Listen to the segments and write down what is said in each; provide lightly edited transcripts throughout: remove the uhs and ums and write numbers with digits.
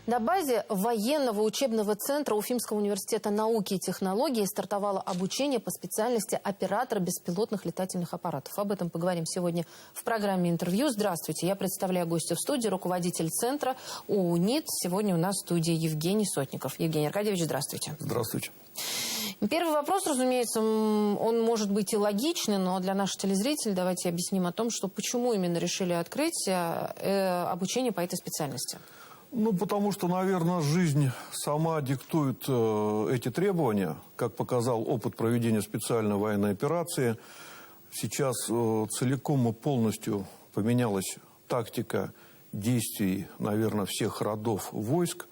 На базе военного учебного центра Уфимского университета науки и технологий стартовало обучение по специальности оператор беспилотных летательных аппаратов. Об этом поговорим сегодня в программе «Интервью». Здравствуйте, я представляю гостя в студии, руководитель центра УНИТ. Сегодня у нас в студии Евгений Сотников. Евгений Аркадьевич, здравствуйте. Здравствуйте. Первый вопрос, разумеется, он может быть и логичный, но для наших телезрителей давайте объясним о том, что почему именно решили открыть обучение по этой специальности. Ну, потому что, наверное, жизнь сама диктует эти требования. Как показал опыт проведения специальной военной операции, сейчас целиком и полностью поменялась тактика действий, наверное, всех родов войск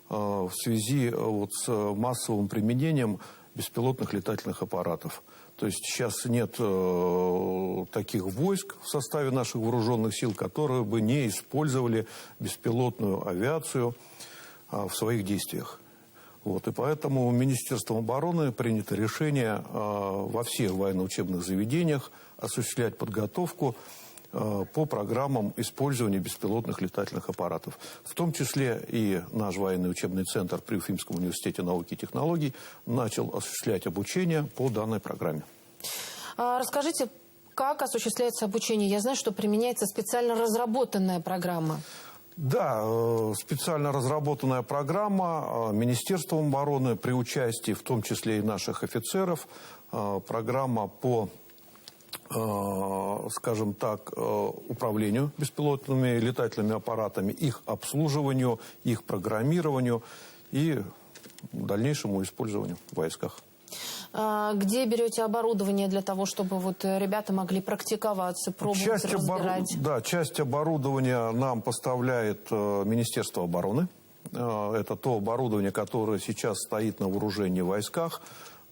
в связи с массовым применением беспилотных летательных аппаратов. То есть сейчас нет таких войск в составе наших вооруженных сил, которые бы не использовали беспилотную авиацию в своих действиях. И поэтому Министерством обороны принято решение во всех военно-учебных заведениях осуществлять подготовку по программам использования беспилотных летательных аппаратов. В том числе и наш военный учебный центр при Уфимском университете науки и технологий начал осуществлять обучение по данной программе. Расскажите, как осуществляется обучение? Я знаю, что применяется специально разработанная программа. Да, специально разработанная программа Министерством обороны при участии, в том числе и наших офицеров, программа по, скажем так, управлению беспилотными летательными аппаратами, их обслуживанию, их программированию и дальнейшему использованию в войсках. Где берете оборудование для того, чтобы ребята могли практиковаться, пробовать, разбирать? Да, часть оборудования нам поставляет Министерство обороны. Это то оборудование, которое сейчас стоит на вооружении в войсках.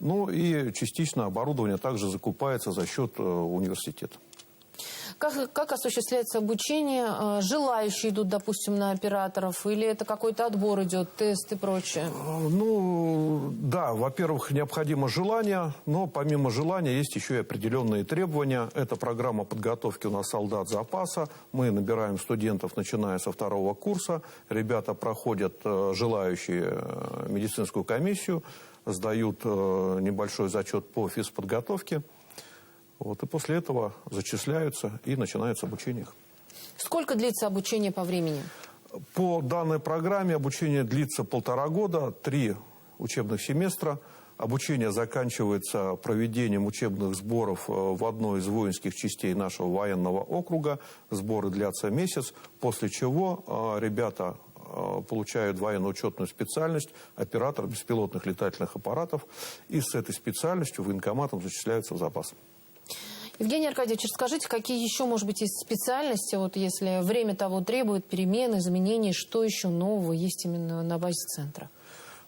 Ну и частично оборудование также закупается за счет университета. Как осуществляется обучение? Желающие идут, допустим, на операторов? Или это какой-то отбор идет, тест и прочее? Ну, да, во-первых, необходимо желание, но помимо желания есть еще и определенные требования. Это программа подготовки у нас солдат запаса. Мы набираем студентов, начиная со 2-го курса. Ребята проходят, желающие, медицинскую комиссию, сдают небольшой зачет по физподготовке. И после этого зачисляются и начинается обучение их. Сколько длится обучение по времени? По данной программе обучение длится 1,5 года, 3 учебных семестра. Обучение заканчивается проведением учебных сборов в одной из воинских частей нашего военного округа. Сборы длятся месяц, после чего ребята получают военно-учетную специальность оператор беспилотных летательных аппаратов и с этой специальностью военкоматом зачисляются в запас. Евгений Аркадьевич, скажите, какие еще, может быть, есть специальности, если время того требует, перемен, изменений, что еще нового есть именно на базе центра?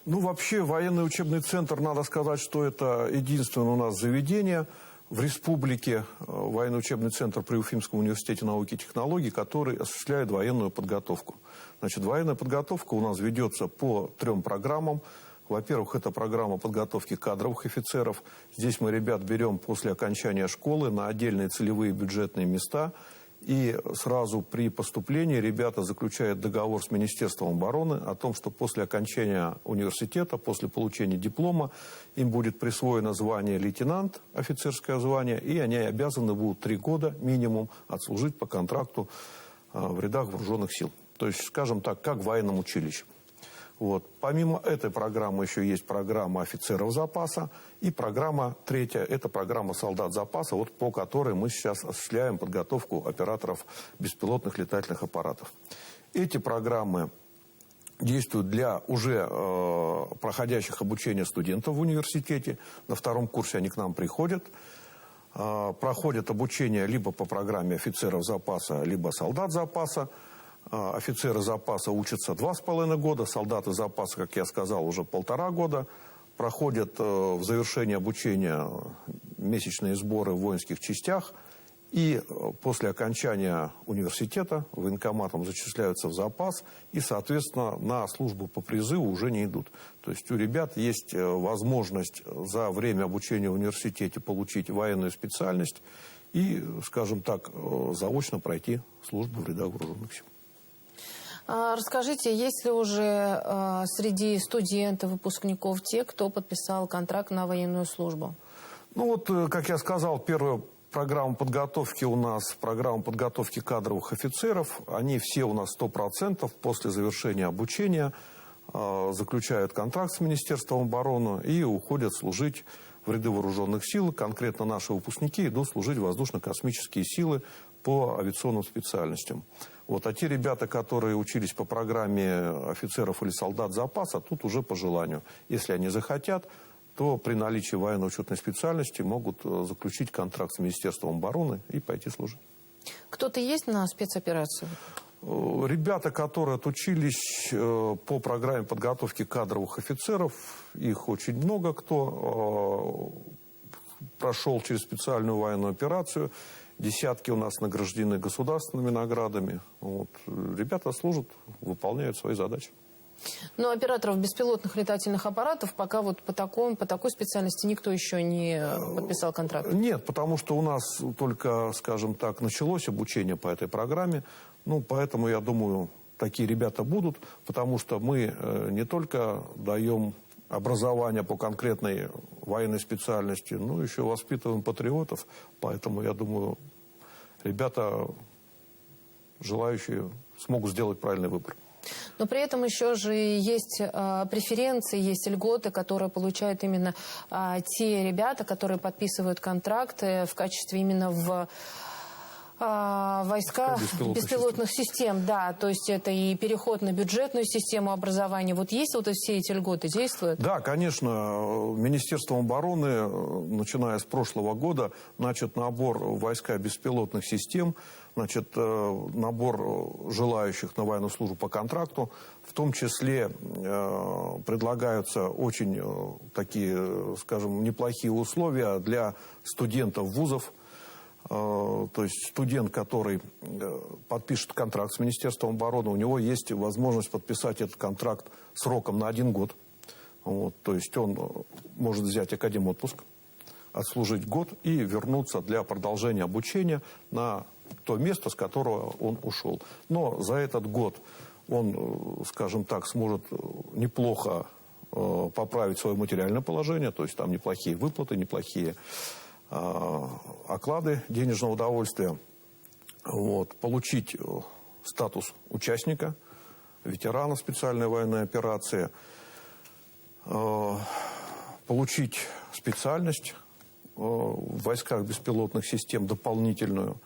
Ну, вообще, военный учебный центр, надо сказать, что это единственное у нас заведение в республике, военный учебный центр при Уфимском университете науки и технологий, который осуществляет военную подготовку. Значит, военная подготовка у нас ведется по 3 программам. Во-первых, это программа подготовки кадровых офицеров. Здесь мы ребят берем после окончания школы на отдельные целевые бюджетные места. И сразу при поступлении ребята заключают договор с Министерством обороны о том, что после окончания университета, после получения диплома, им будет присвоено звание лейтенант, офицерское звание, и они обязаны будут 3 года минимум отслужить по контракту в рядах вооруженных сил. То есть, скажем так, как в военном училище. Помимо этой программы еще есть программа офицеров запаса и программа 3-я, это программа солдат запаса, по которой мы сейчас осуществляем подготовку операторов беспилотных летательных аппаратов. Эти программы действуют для уже проходящих обучение студентов в университете. На 2-м курсе они к нам приходят, проходят обучение либо по программе офицеров запаса, либо солдат запаса. Офицеры запаса учатся 2,5 года, солдаты запаса, как я сказал, уже 1,5 года. Проходят в завершении обучения месячные сборы в воинских частях. И после окончания университета военкоматом зачисляются в запас и, соответственно, на службу по призыву уже не идут. То есть у ребят есть возможность за время обучения в университете получить военную специальность и, скажем так, заочно пройти службу в рядах вооруженных сил. Расскажите, есть ли уже среди студентов, выпускников те, кто подписал контракт на военную службу? Ну вот, как я сказал, первая программа подготовки у нас, программа подготовки кадровых офицеров. Они все у нас 100% после завершения обучения заключают контракт с Министерством обороны и уходят служить в ряды вооруженных сил. Конкретно наши выпускники идут служить в воздушно-космические силы по авиационным специальностям. Вот. А те ребята, которые учились по программе офицеров или солдат запаса, тут уже по желанию. Если они захотят, то при наличии военно-учетной специальности могут заключить контракт с Министерством обороны и пойти служить. Кто-то есть на спецоперацию? Ребята, которые отучились по программе подготовки кадровых офицеров, их очень много, кто прошел через специальную военную операцию. Десятки у нас награждены государственными наградами. Вот. Ребята служат, выполняют свои задачи. Но операторов беспилотных летательных аппаратов пока вот по такой специальности никто еще не подписал контракт? Нет, потому что у нас только, скажем так, началось обучение по этой программе. Ну, поэтому, я думаю, такие ребята будут, потому что мы не только даем образование по конкретной военной специальности, но еще воспитываем патриотов. Поэтому, я думаю, ребята, желающие, смогут сделать правильный выбор. Но при этом еще же есть преференции, есть льготы, которые получают именно те ребята, которые подписывают контракты в качестве именно в войска беспилотных систем. Да, то есть это и переход на бюджетную систему образования. Вот есть вот все эти льготы, действуют? Да, конечно. Министерством обороны, начиная с прошлого года, начат набор в войска беспилотных систем, значит, набор желающих на военную службу по контракту. В том числе предлагаются очень такие, скажем, неплохие условия для студентов вузов. То есть студент, который подпишет контракт с Министерством обороны, у него есть возможность подписать этот контракт сроком на 1 год. Вот, то есть он может взять академотпуск, отслужить год и вернуться для продолжения обучения на то место, с которого он ушел. Но за этот год он, скажем так, сможет неплохо поправить свое материальное положение, то есть там неплохие выплаты, неплохие оклады денежного удовольствия, вот, получить статус участника, ветерана специальной военной операции, получить специальность в войсках беспилотных систем дополнительную.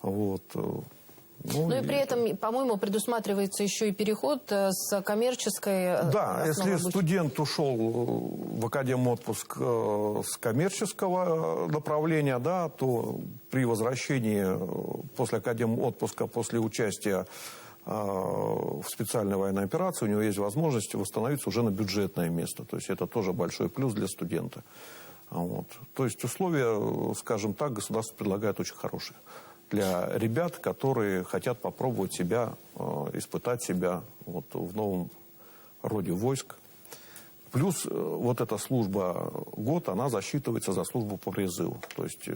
Вот. Ну и при этом, по-моему, предусматривается еще и переход с коммерческой... Да, если студент ушел в академотпуск с коммерческого направления, да, то при возвращении после академотпуска, после участия в специальной военной операции, у него есть возможность восстановиться уже на бюджетное место. То есть это тоже большой плюс для студента. Вот. То есть условия, скажем так, государство предлагает очень хорошие для ребят, которые хотят попробовать себя, испытать себя вот в новом роде войск. Плюс вот эта служба год, она засчитывается за службу по призыву. То есть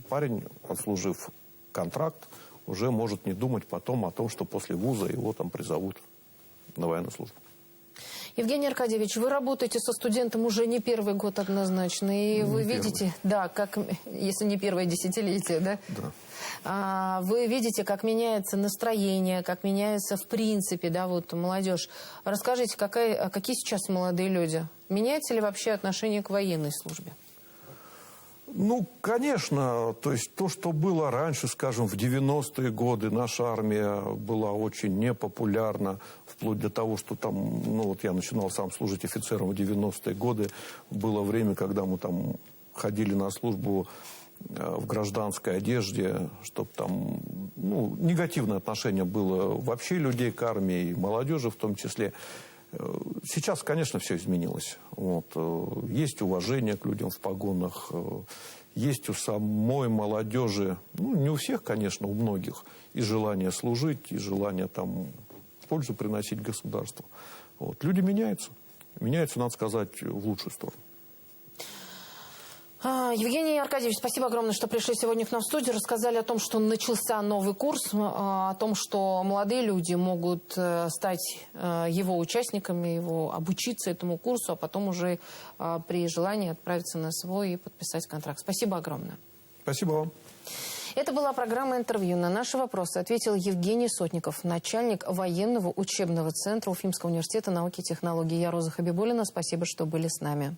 парень, отслужив контракт, уже может не думать потом о том, что после вуза его там призовут на военную службу. Евгений Аркадьевич, вы работаете со студентом уже не первый год однозначно, и вы видите, да, как, если не первое десятилетие, да? Да. Вы видите, как меняется настроение, как меняется в принципе, да, вот молодежь. Расскажите, какие сейчас молодые люди? Меняется ли вообще отношение к военной службе? Ну, конечно, то есть то, что было раньше, скажем, в 90-е годы, наша армия была очень непопулярна, вплоть до того, что там, ну вот я начинал сам служить офицером в 90-е годы, было время, когда мы там ходили на службу в гражданской одежде, чтобы там, ну, негативное отношение было вообще людей к армии, и молодежи в том числе. Сейчас, конечно, все изменилось. Вот. Есть уважение к людям в погонах, есть у самой молодежи, ну, не у всех, конечно, у многих, и желание служить, и желание там пользу приносить государству. Вот. Люди меняются. Меняются, надо сказать, в лучшую сторону. Евгений Аркадьевич, спасибо огромное, что пришли сегодня к нам в студию. Рассказали о том, что начался новый курс, о том, что молодые люди могут стать его участниками, обучиться этому курсу, а потом уже при желании отправиться на свой и подписать контракт. Спасибо огромное. Спасибо вам. Это была программа «Интервью». На наши вопросы ответил Евгений Сотников, начальник военного учебного центра Уфимского университета науки и технологий. Я Роза Хабибуллина. Спасибо, что были с нами.